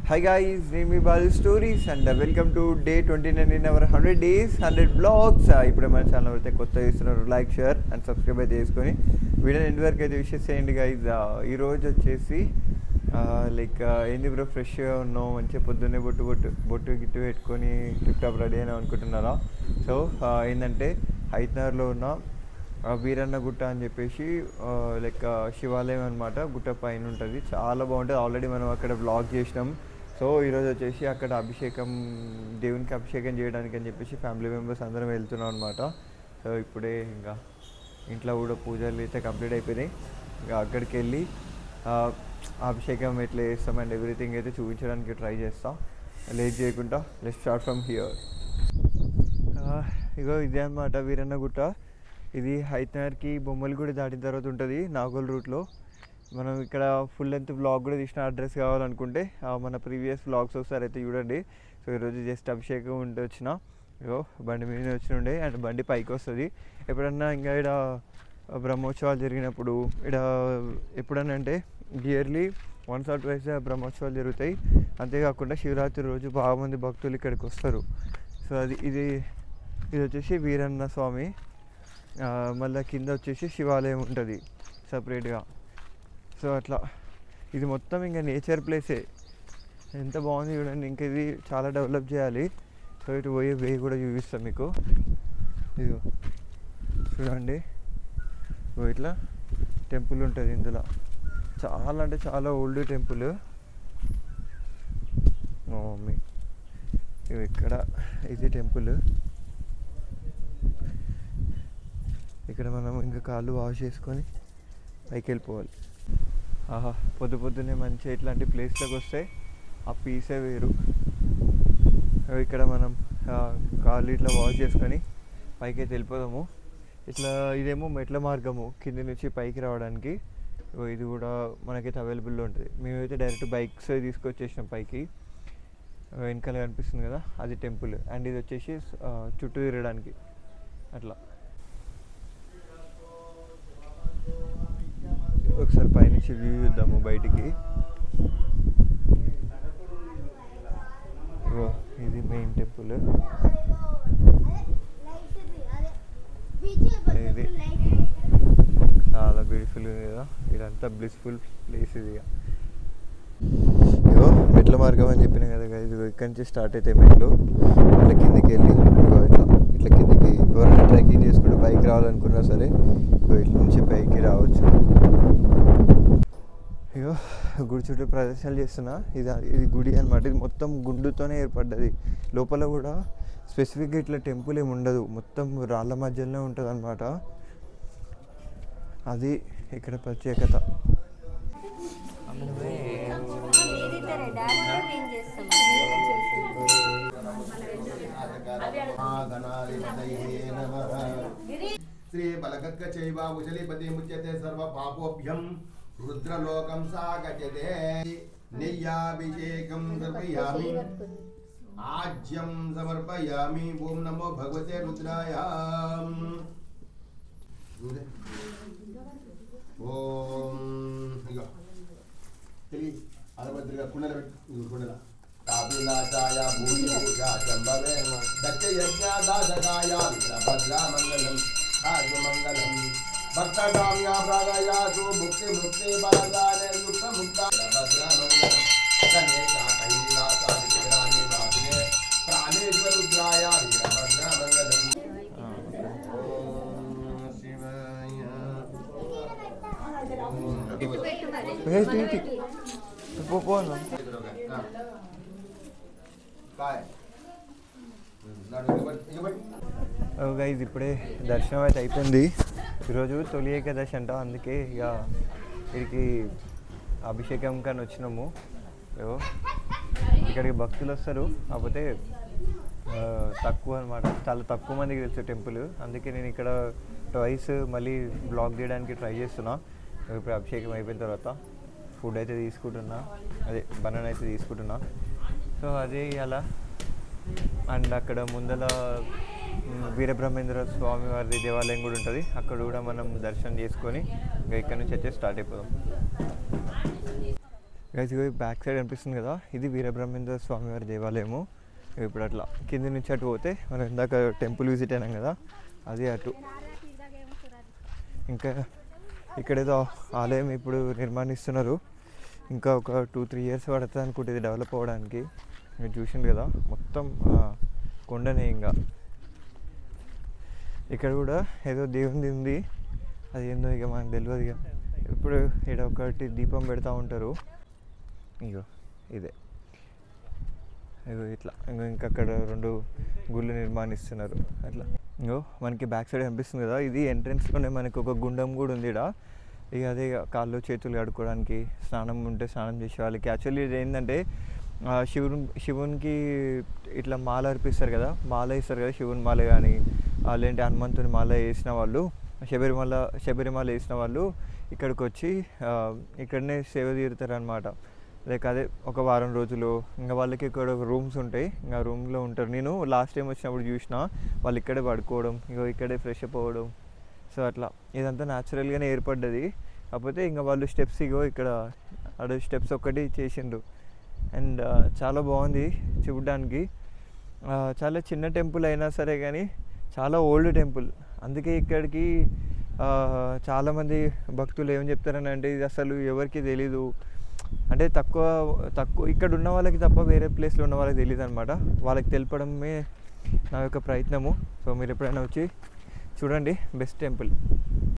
Hi guys, name is Balu Stories and welcome to day 29 in our 100 days 100 vlogs. ఇప్పుడు మన channel అయితే కొత్త చేస్తున్నారు, లైక్ షేర్ అండ్ సబ్స్క్రైబ్ అయితే చేసుకొని వీడియోని ఎండ్ వరకు అయితే విషెస్ చేయండి గైజ్. ఈరోజు వచ్చేసి లైక్ ఏంది బ్రో ఫ్రెష్గా ఉన్నాం, మంచిగా పొద్దున్నే బొట్టు గిట్టు పెట్టుకొని టిప్ టాప్ రెడీ అయినా అనుకుంటున్నారా? సో ఏంటంటే హైదరాబాద్లో ఉన్న వీరన్న గుట్ట అని చెప్పేసి లైక్ శివాలయం అనమాట. గుట్ట పైన ఉంటుంది, చాలా బాగుంటుంది. ఆల్రెడీ మనం అక్కడ వ్లాగ్ చేసినాం. సో ఈరోజు వచ్చేసి అక్కడ అభిషేకం, దేవునికి అభిషేకం చేయడానికి అని చెప్పేసి ఫ్యామిలీ మెంబర్స్ అందరం వెళ్తున్నాం అనమాట. సో ఇప్పుడే ఇంకా ఇంట్లో కూడా పూజలు అయితే కంప్లీట్ అయిపోయినాయి. ఇంకా అక్కడికి వెళ్ళి అభిషేకం ఎట్లా చేస్తాం అండ్ ఎవ్రీథింగ్ అయితే చూపించడానికి ట్రై చేస్తాం. లేట్ చేయకుండా లెట్స్ స్టార్ట్ ఫ్రమ్ హియర్. ఇగో ఇదే అనమాట వీరన్న గుట్ట. ఇది హైదరాబాద్కి బొమ్మలగూడి దాటిన తర్వాత ఉంటుంది, నాగోల్ రూట్లో. మనం ఇక్కడ ఫుల్ లెంత్ వ్లాగ్ కూడా తీసిన అడ్రస్ కావాలనుకుంటే మన ప్రీవియస్ వ్లాగ్స్ ఒకసారి అయితే చూడండి. సో ఈరోజు జస్ట్ అభిషేకం ఉంటే వచ్చిన, ఇగో బండి మీద వచ్చినుండే అండ్ బండి పైకి వస్తుంది. ఎప్పుడన్నా ఇంకా ఇక్కడ బ్రహ్మోత్సవాలు జరిగినప్పుడు ఇక్కడ ఎప్పుడన్నా అంటే ఇయర్లీ వన్స్ ఆర్ ట్వైస్ బ్రహ్మోత్సవాలు జరుగుతాయి. అంతేకాకుండా శివరాత్రి రోజు బాగా మంది భక్తులు ఇక్కడికి వస్తారు. సో ఇది వచ్చేసి వీరన్న స్వామి. మళ్ళీ కింద వచ్చేసి శివాలయం ఉంటుంది సపరేట్గా. సో అట్లా ఇది మొత్తం ఇంకా నేచర్ ప్లేసే, ఎంత బాగుంది చూడండి. ఇంకా ఇది చాలా డెవలప్ చేయాలి. సో ఇటు పోయే వే కూడా చూపిస్తాం మీకు. ఇదిగో చూడండి, ఇట్లా టెంపుల్ ఉంటుంది ఇందులో. చాలా అంటే చాలా ఓల్డ్ టెంపుల్. మా మమ్మీ ఇవి ఇక్కడ ఇది టెంపుల్. ఇక్కడ మనం ఇంకా కాళ్ళు వాష్ చేసుకొని పైకి వెళ్ళిపోవాలి. ఆహా, పొద్దున్నే మంచిగా ఇట్లాంటి ప్లేస్లోకి వస్తే ఆ పీసే వేరు. ఇక్కడ మనం కాళ్ళు ఇట్లా వాష్ చేసుకొని పైకి అయితే వెళ్ళిపోదాము. ఇట్లా ఇదేమో మెట్ల మార్గము కింది నుంచి పైకి రావడానికి. ఇది కూడా మనకైతే అవైలబుల్లో ఉంటుంది. మేమైతే డైరెక్ట్ బైక్స్ తీసుకొచ్చేసినాం పైకి. వెనకాల కనిపిస్తుంది కదా, అది టెంపుల్. అండ్ ఇది వచ్చేసి చుట్టూ తిరగడానికి అట్లా. ఒకసారి పైనుంచి వ్యూ చూద్దాము బయటికి. ఇది మెయిన్ టెంపుల్. ఇది చాలా బ్యూటిఫుల్ ఉంది కదా, ఇదంతా బ్లిస్ఫుల్ ప్లేస్ ఇది. ఇగో మెట్ల మార్గం అని చెప్పిన కదా, ఇదిగో ఇక్కడి నుంచి స్టార్ట్ అయితే మెట్లు ఇట్లా కిందికి వెళ్ళి ఇగో ఇట్లా కిందికి ఎవరైనా ట్రెక్కింగ్ చేసుకుంటూ పైకి రావాలనుకున్నా సరే ఇగో ఇట్ల నుంచి పైకి రావచ్చు. ఇగో గుడి చుట్టూ ప్రదర్శనలు చేస్తున్నా. ఇది గుడి అనమాట. ఇది మొత్తం గుండుతోనే ఏర్పడ్డది. లోపల కూడా స్పెసిఫిక్గా ఇట్లా టెంపుల్ ఏమి ఉండదు, మొత్తం రాళ్ళ మధ్యలోనే ఉంటుంది అనమాట. అది ఇక్కడ ప్రత్యేకత. శ్రీ బలగక్క చైవ ఉజలిపతి ముచ్యతే సర్వ పాపోభ్యం రుద్రలోకం సాగజతే. నెయ్యాభిషేకం సమర్పయామి, ఆజ్యం సమర్పయామి. ఓం నమో భగవతే రుద్రాయ. ఓం ఇగో తెలి అరభద్రగా కుండల కుండల కాపినాచాయ భూమి పూజా చంబవేమ దక్ష యజ్ఞాదాసకాయ వీరభద్రా మంగళం రాజమంగళం భక్తకామ్య ప్రాణయాసు ముక్తి ముక్తి బలదానే యుక్త ముక్త వీరభద్రా మంగళం గణేశ కైలాసాదిరాని వాసినే ప్రాణేశ్వర రుద్రాయ వీరభద్రా మంగళం. గైజ్ ఇప్పుడే దర్శనం అయితే అయిపోయింది. ఈరోజు తొలి ఏకాదశి అంట, అందుకే ఇక ఇక్కడికి అభిషేకం కానీ వచ్చినాము. ఇక్కడికి భక్తులు వస్తారు, కాకపోతే తక్కువ అనమాట. చాలా తక్కువ మందికి తెలుసు టెంపుల్. అందుకే నేను ఇక్కడ ట్వైస్ మళ్ళీ బ్లాగ్ చేయడానికి ట్రై చేస్తున్నా. ఇప్పుడు అభిషేకం అయిపోయిన తర్వాత ఫుడ్ అయితే తీసుకుంటున్నా, అదే బనానా అయితే తీసుకుంటున్నా. సో అదే అలా. అండ్ అక్కడ ముందల వీరబ్రహ్మేంద్ర స్వామి వారి దేవాలయం కూడా ఉంటుంది, అక్కడ కూడా మనం దర్శనం చేసుకొని ఇంకా ఇక్కడ నుంచి అయితే స్టార్ట్ అయిపోదాం. గైస్ బ్యాక్ సైడ్ అనిపిస్తుంది కదా, ఇది వీరబ్రహ్మేంద్ర స్వామి వారి దేవాలయము. ఇప్పుడు అట్లా కింద నుంచి అటు పోతే మనం ఇందాక టెంపుల్ విజిట్ అయినాం కదా, అది అటు. ఇంకా ఇక్కడేదో ఆలయం ఇప్పుడు నిర్మాణిస్తున్నారు, ఇంకా ఒక 2-3 years పడుతుంది అనుకుంటే ఇది డెవలప్ అవ్వడానికి. మీరు చూసిండు కదా మొత్తం కొండనే. ఇంకా ఇక్కడ కూడా ఏదో దేవునిది ఉంది, అది ఏందో ఇక మనకు తెలియదు. ఇక ఇప్పుడు ఇక్కడ ఒకటి దీపం పెడతా ఉంటారు, ఇగో ఇదే. ఇగో ఇట్లా ఇంకా అక్కడ 2 గుళ్ళు నిర్మాణిస్తున్నారు అట్లా. ఇంకో మనకి బ్యాక్ సైడ్ కనిపిస్తుంది కదా, ఇది ఎంట్రన్స్లోనే మనకి ఒక గుండం కూడా ఉంది ఇక్కడ. ఇక అదే కాళ్ళు చేతులు కడుక్కోవడానికి, స్నానం ఉంటే స్నానం చేసే వాళ్ళకి. యాక్చువల్లీ ఇది ఏంటంటే శివునికి ఇట్లా మాల అర్పిస్తారు కదా, మాల వేస్తారు కదా, శివుని మాల కానీ లేదంటే హనుమంతుని మాల వేసిన వాళ్ళు, శబరిమాల వేసిన వాళ్ళు ఇక్కడికి వచ్చి ఇక్కడనే సేవ తీరుతారు అనమాట. లైక్ అదే ఒక వారం రోజులు. ఇంకా వాళ్ళకి ఇక్కడ రూమ్స్ ఉంటాయి, ఇంకా రూమ్లో ఉంటారు. నేను లాస్ట్ టైం వచ్చినప్పుడు చూసిన వాళ్ళు ఇక్కడే పడుకోవడం, ఇగో ఇక్కడే ఫ్రెష్ అప్ అవ్వడం. సో అట్లా ఇదంతా న్యాచురల్గానే ఏర్పడ్డది. కాకపోతే ఇంకా వాళ్ళు స్టెప్స్ ఇగో ఇక్కడ అక్కడ స్టెప్స్ ఒక్కటి చేసిండ్రు. అండ్ చాలా బాగుంది చూడడానికి. చాలా చిన్న టెంపుల్ అయినా సరే కానీ చాలా ఓల్డ్ టెంపుల్. అందుకే ఇక్కడికి చాలామంది భక్తులు ఏం చెప్తారని అంటే ఇది అసలు ఎవరికి తెలీదు, అంటే తక్కువ ఇక్కడ ఉన్న వాళ్ళకి తప్ప వేరే ప్లేస్లో ఉన్న వాళ్ళకి తెలియదు అనమాట. వాళ్ళకి తెలపడమే నా యొక్క ప్రయత్నము. సో మీరు ఎప్పుడైనా వచ్చి చూడండి, బెస్ట్ టెంపుల్.